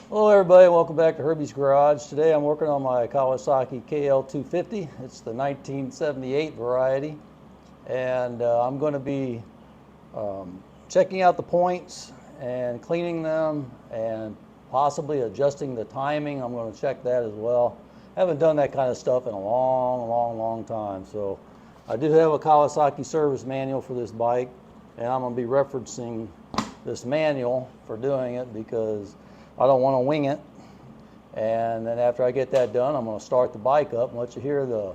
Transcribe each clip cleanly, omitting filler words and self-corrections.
Hello everybody, welcome back to Herbie's Garage. Today I'm working on my Kawasaki KL250. It's the 1978 variety, and I'm going to be checking out the points and cleaning them and possibly adjusting the timing. I'm going to check that as well. I haven't done that kind of stuff in a long time, so I do have a Kawasaki service manual for this bike, and I'm going to be referencing this manual for doing it because I don't want to wing it. And then after I get that done, I'm going to start the bike up and let you hear the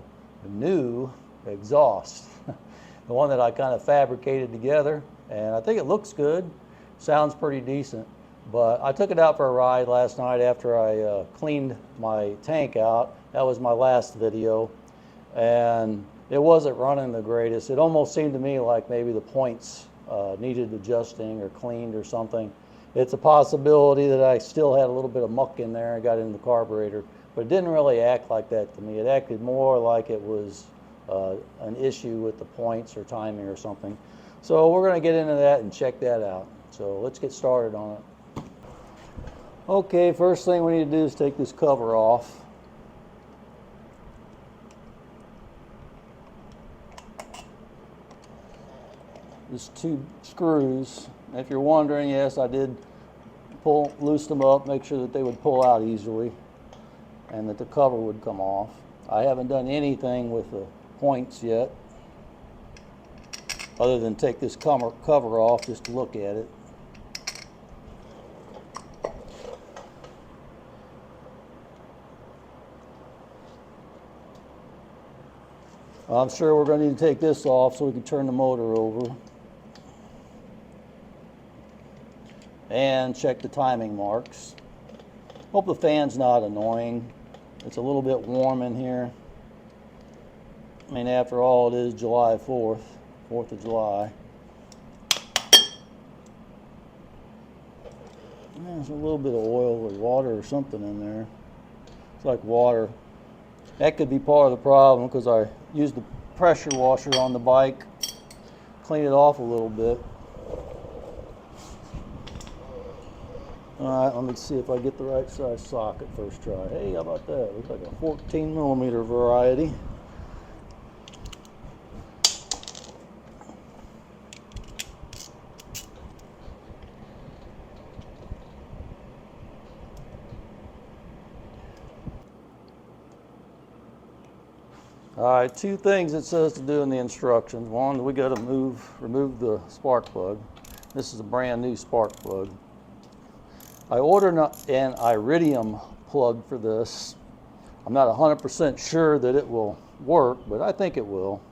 new exhaust, the one that I kind of fabricated together. And I think it looks good, sounds pretty decent. But I took it out for a ride last night after I cleaned my tank out. That was my last video, and it wasn't running the greatest. It almost seemed to me like maybe the points needed adjusting or cleaned or something. It's a possibility that I still had a little bit of muck in there. I got in the carburetor, but it didn't really act like that to me. It acted more like it was an issue with the points or timing or something. So we're going to get into that and check that out. So let's get started on it. Okay, first thing we need to do is take this cover off. There's two screws. If you're wondering, yes, I did loose them up, make sure that they would pull out easily and that the cover would come off. I haven't done anything with the points yet other than take this cover off just to look at it. I'm sure we're going to need to take this off so we can turn the motor over and check the timing marks. Hope the fan's not annoying. It's a little bit warm in here. I mean, after all, it is July 4th, 4th of July. There's a little bit of oil or water or something in there. It's like water. That could be part of the problem because I used the pressure washer on the bike, clean it off a little bit. All right, let me see if I get the right size socket first try. Hey, how about that? Looks like a 14 millimeter variety. All right, two things it says to do in the instructions. One, we got to remove the spark plug. This is a brand new spark plug. I ordered an iridium plug for this. I'm not 100% sure that it will work, but I think it will.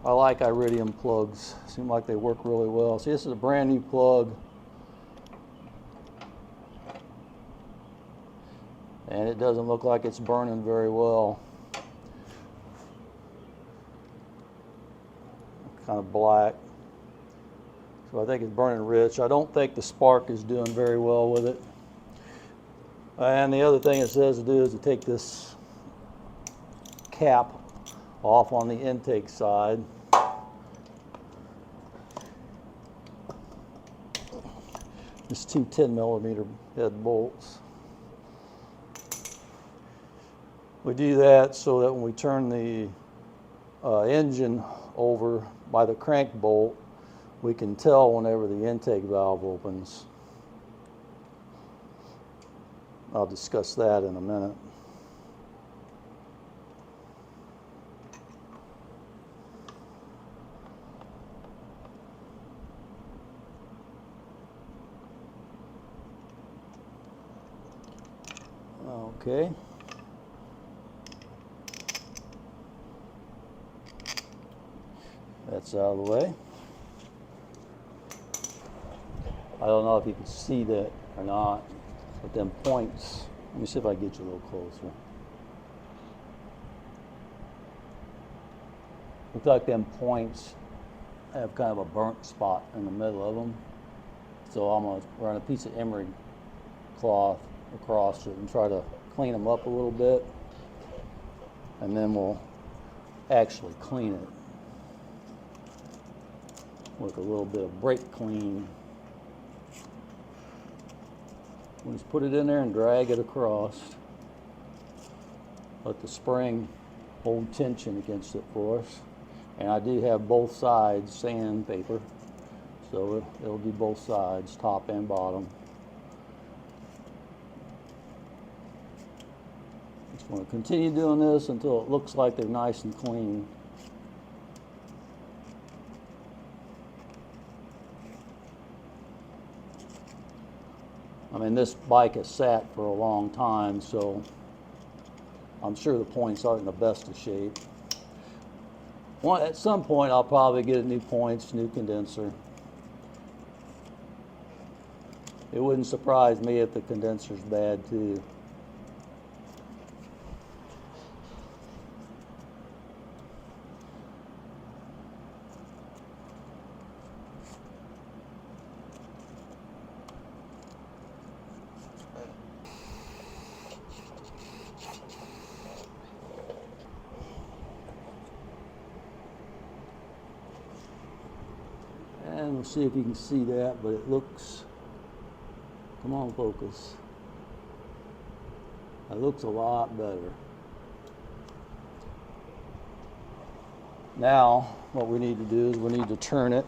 I like iridium plugs. Seem like they work really well. See, this is a brand new plug. And it doesn't look like it's burning very well. Kind of black. So I think it's burning rich. I don't think the spark is doing very well with it. And the other thing it says to do is to take this cap off on the intake side. There's two 10 millimeter head bolts. We do that so that when we turn the engine over by the crank bolt, we can tell whenever the intake valve opens. I'll discuss that in a minute. Okay. That's out of the way. I don't know if you can see that or not, but them points, let me see if I can get you a little closer. Looks like them points have kind of a burnt spot in the middle of them. So I'm going to run a piece of emery cloth across it and try to clean them up a little bit. And then we'll actually clean it with a little bit of brake clean. We'll just put it in there and drag it across. Let the spring hold tension against it for us. And I do have both sides sandpaper, so it'll do both sides, top and bottom. Just want to continue doing this until it looks like they're nice and clean. I mean, this bike has sat for a long time, so I'm sure the points aren't in the best of shape. At some point, I'll probably get new points, new condenser. It wouldn't surprise me if the condenser's bad too. And we'll see if you can see that, but it looks, come on, focus. It looks a lot better. Now, what we need to do is we need to turn it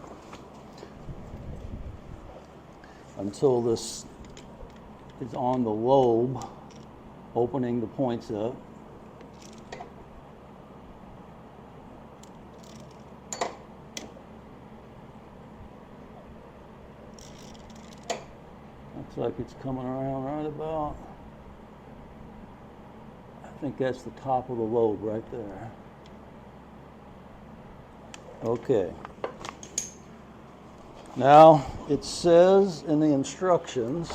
until this is on the lobe, opening the points up. Looks like it's coming around right about, I think that's the top of the lobe right there. Okay. Now, it says in the instructions,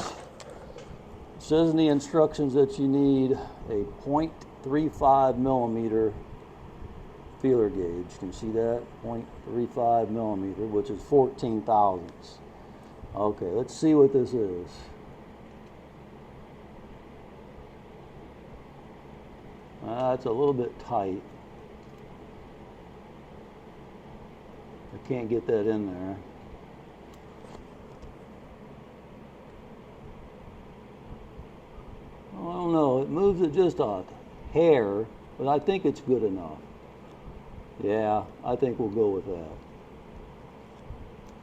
that you need a 0.35 millimeter feeler gauge. Can you see that? 0.35 millimeter, which is 14 thousandths. Okay, let's see what this is. It's a little bit tight. I can't get that in there. Well, I don't know. It moves it just a hair, but I think it's good enough. Yeah, I think we'll go with that.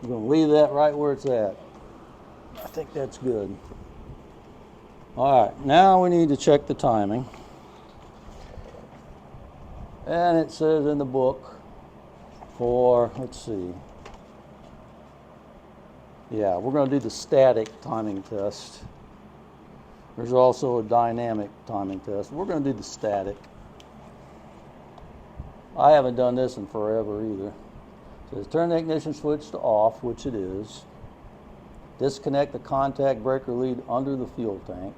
I'm going to leave that right where it's at. I think that's good. All right, now we need to check the timing. And it says in the book for, let's see. Yeah, we're going to do the static timing test. There's also a dynamic timing test. We're going to do the static. I haven't done this in forever either. It says turn the ignition switch to off, which it is. Disconnect the contact breaker lead under the fuel tank.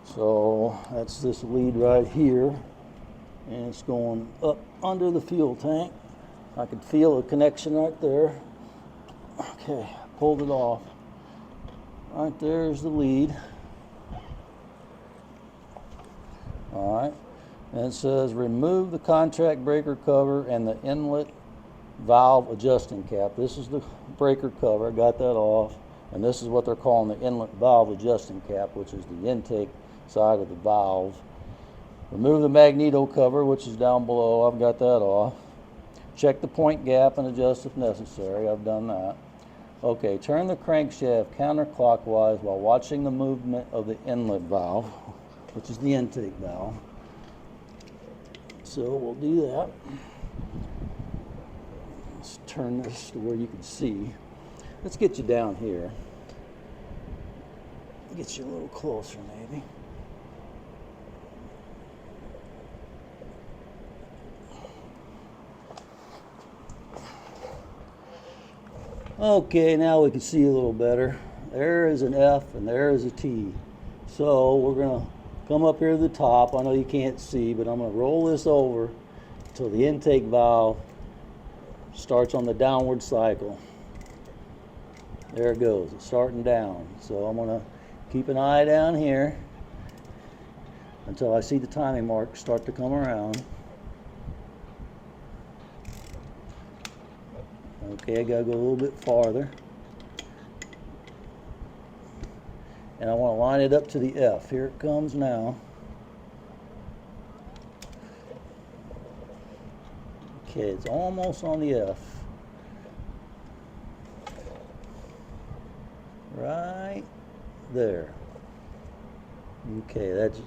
So that's this lead right here. And it's going up under the fuel tank. I could feel a connection right there. Okay, pulled it off. Right there's the lead. All right, and it says remove the contact breaker cover and the inlet valve adjusting cap. This is the breaker cover, I got that off. And this is what they're calling the inlet valve adjusting cap, which is the intake side of the valve. Remove the magneto cover, which is down below. I've got that off. Check the point gap and adjust if necessary. I've done that. Okay, turn the crankshaft counterclockwise while watching the movement of the inlet valve, which is the intake valve. So we'll do that. Let's turn this to where you can see. Let's get you down here. Get you a little closer maybe. Okay, now we can see a little better. There is an F and there is a T. So we're going to come up here to the top. I know you can't see, but I'm going to roll this over until the intake valve starts on the downward cycle. There it goes. It's starting down. So I'm going to keep an eye down here until I see the timing mark start to come around. Okay, I gotta go a little bit farther. and I want to line it up to the F. Here it comes now. Okay, it's almost on the F. Right there. Okay, that's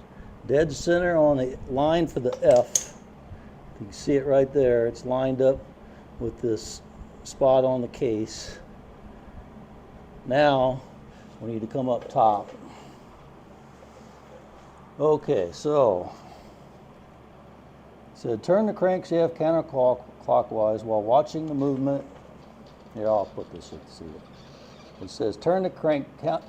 dead center on the line for the F. You can see it right there. It's lined up with this spot on the case. Now we need to come up top. Okay, so it said turn the crankshaft counterclockwise while watching the movement. Here, I'll put this so you can see it. It says turn the crankshaft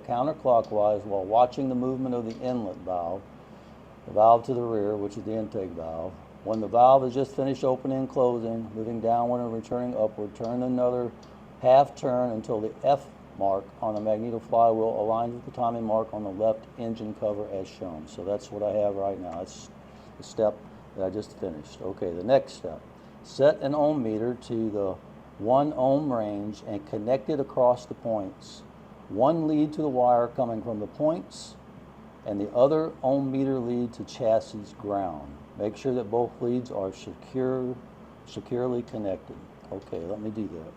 counterclockwise while watching the movement of the inlet valve, the valve to the rear, which is the intake valve. When the valve is just finished opening and closing, moving downward and returning upward, turn another half turn until the F mark on the magneto flywheel aligns with the timing mark on the left engine cover as shown. So that's what I have right now. That's the step that I just finished. Okay, the next step. Set an ohm meter to the 1 ohm range and connect it across the points. One lead to the wire coming from the points and the other ohm meter lead to chassis ground. Make sure that both leads are securely connected. Okay, let me do that.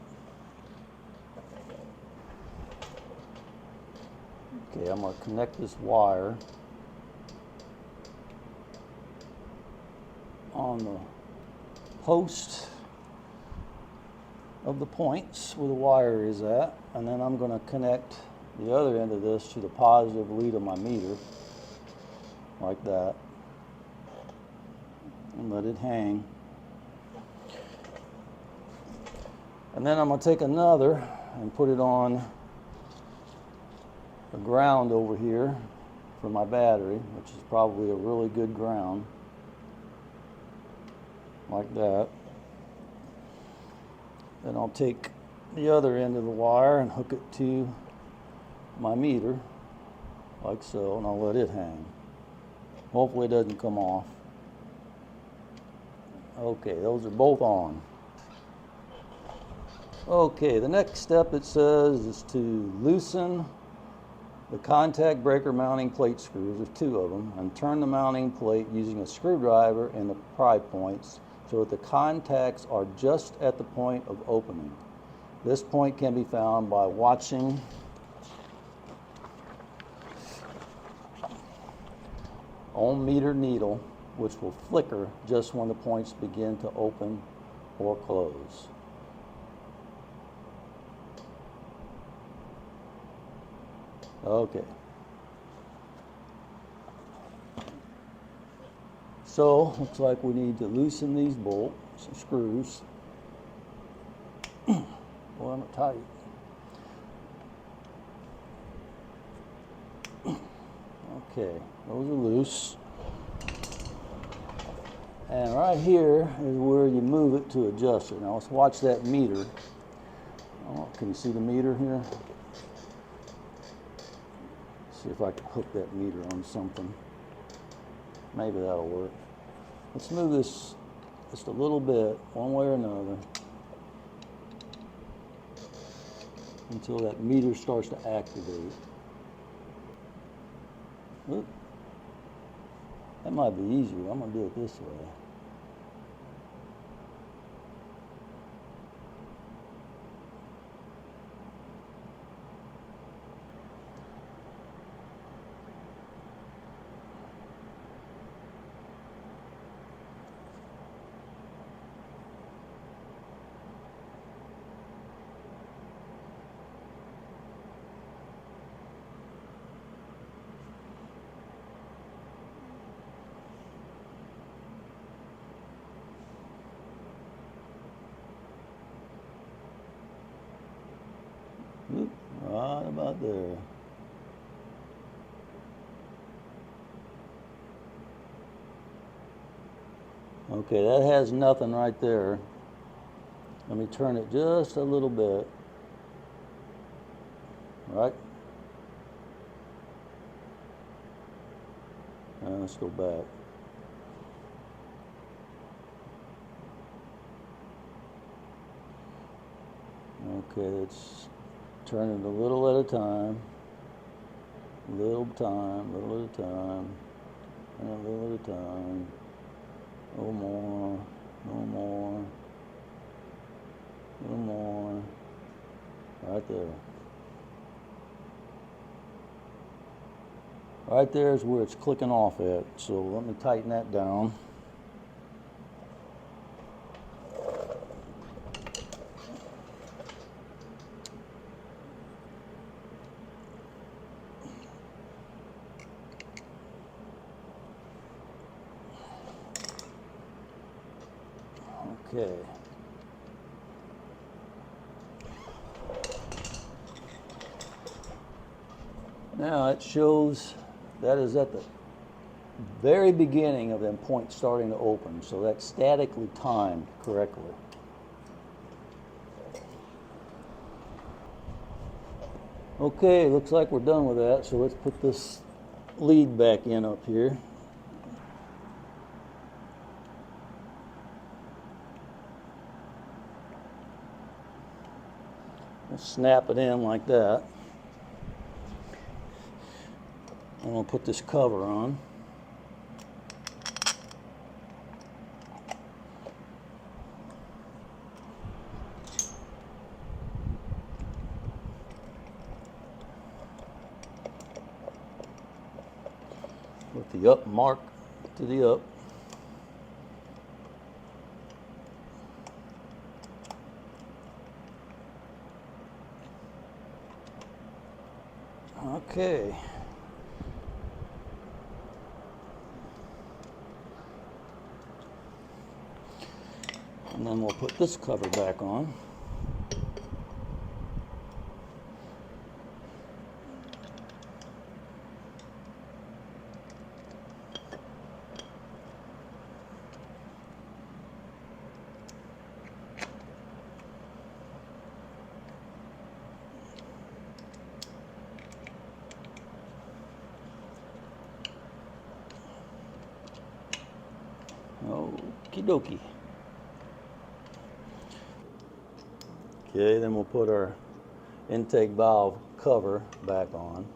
Okay, I'm going to connect this wire on the post of the points where the wire is at, and then I'm going to connect the other end of this to the positive lead of my meter, like that, and let it hang. And then I'm going to take another and put it on the ground over here for my battery, which is probably a really good ground, like that. Then I'll take the other end of the wire and hook it to my meter, like so, and I'll let it hang. Hopefully it doesn't come off. Okay, those are both on. Okay, the next step, it says, is to loosen the contact breaker mounting plate screws, there's 2 of them, and turn the mounting plate using a screwdriver in the pry points so that the contacts are just at the point of opening. This point can be found by watching ohm meter needle, which will flicker just when the points begin to open or close. Okay. So, looks like we need to loosen these bolts and screws. Well, I'm tight. Okay, those are loose. And right here is where you move it to adjust it. Now let's watch that meter. Oh, can you see the meter here? See if I can hook that meter on something. Maybe that'll work. Let's move this just a little bit, one way or another, until that meter starts to activate. Oop. That might be easier. I'm going to do it this way. Oop, right about there. Okay, that has nothing right there. Let me turn it just a little bit. Right? And let's go back. Okay, it's Turn it a little at a time. Little time, little at a time. And a little at a time. No more, no more. No more. Right there. Right there is where it's clicking off at. So let me tighten that down. Okay. Now it shows that is at the very beginning of them points starting to open, so that's statically timed correctly. Okay, looks like we're done with that, so let's put this lead back in up here. We'll snap it in like that. And we'll put this cover on. With the up mark to the up. Okay. And then we'll put this cover back on. Okie dokie. Okay, then we'll put our intake valve cover back on.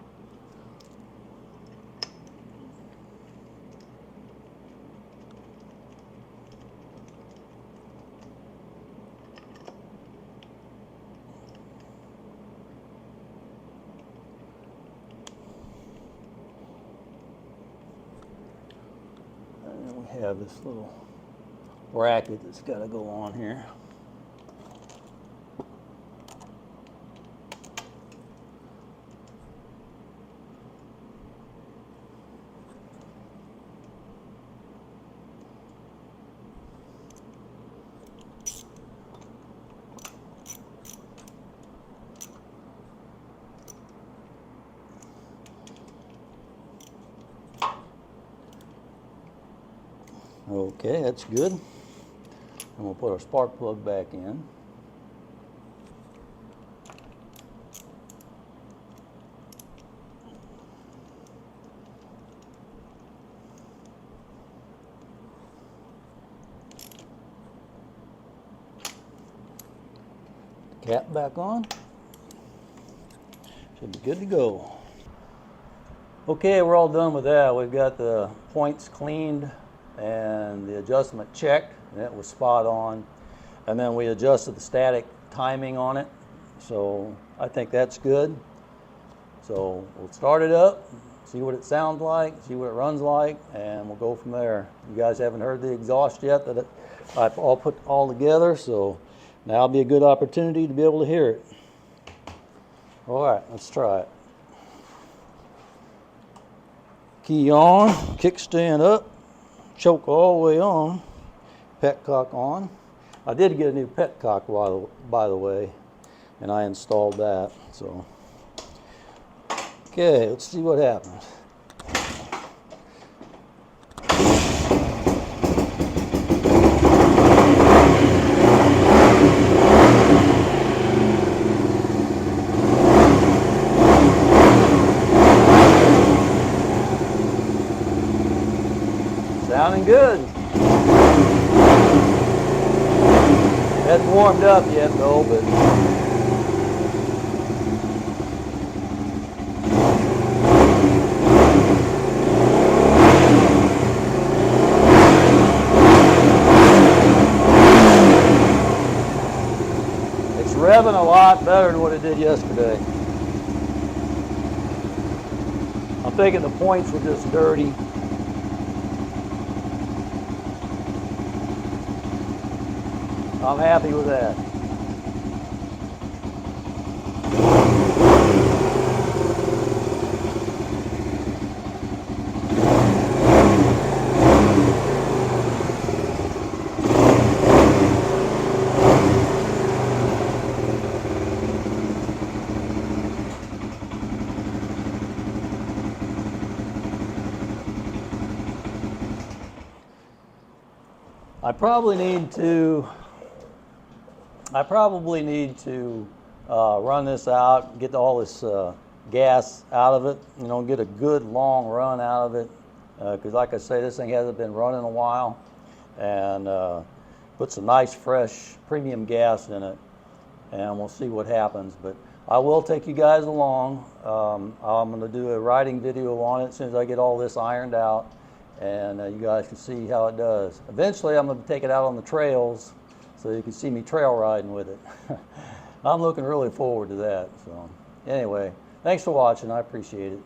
And then we have this little bracket that's got to go on here. Okay, that's good. And we'll put our spark plug back in. Cap back on. Should be good to go. Okay, we're all done with that. We've got the points cleaned and the adjustment checked, and it was spot on. And then we adjusted the static timing on it, so I think that's good. So we'll start it up, see what it sounds like, see what it runs like, and we'll go from there. You guys haven't heard the exhaust yet that I've all put all together, so now will be a good opportunity to be able to hear it. All right, let's try it. Key on, kickstand up, choke all the way on, petcock on. I did get a new petcock, by the way, and I installed that. So, okay, let's see what happens. Sounding good. Hasn't warmed up yet though, but revving a lot better than what it did yesterday. I'm thinking the points were just dirty. I'm happy with that. I probably need to run this out, get all this gas out of it, you know, get a good long run out of it, because like I say, this thing hasn't been running a while, and put some nice fresh premium gas in it, and we'll see what happens. But I will take you guys along. I'm going to do a riding video on it as soon as I get all this ironed out, and you guys can see how it does. Eventually I'm going to take it out on the trails so you can see me trail riding with it. I'm looking really forward to that. So anyway, thanks for watching. I appreciate it.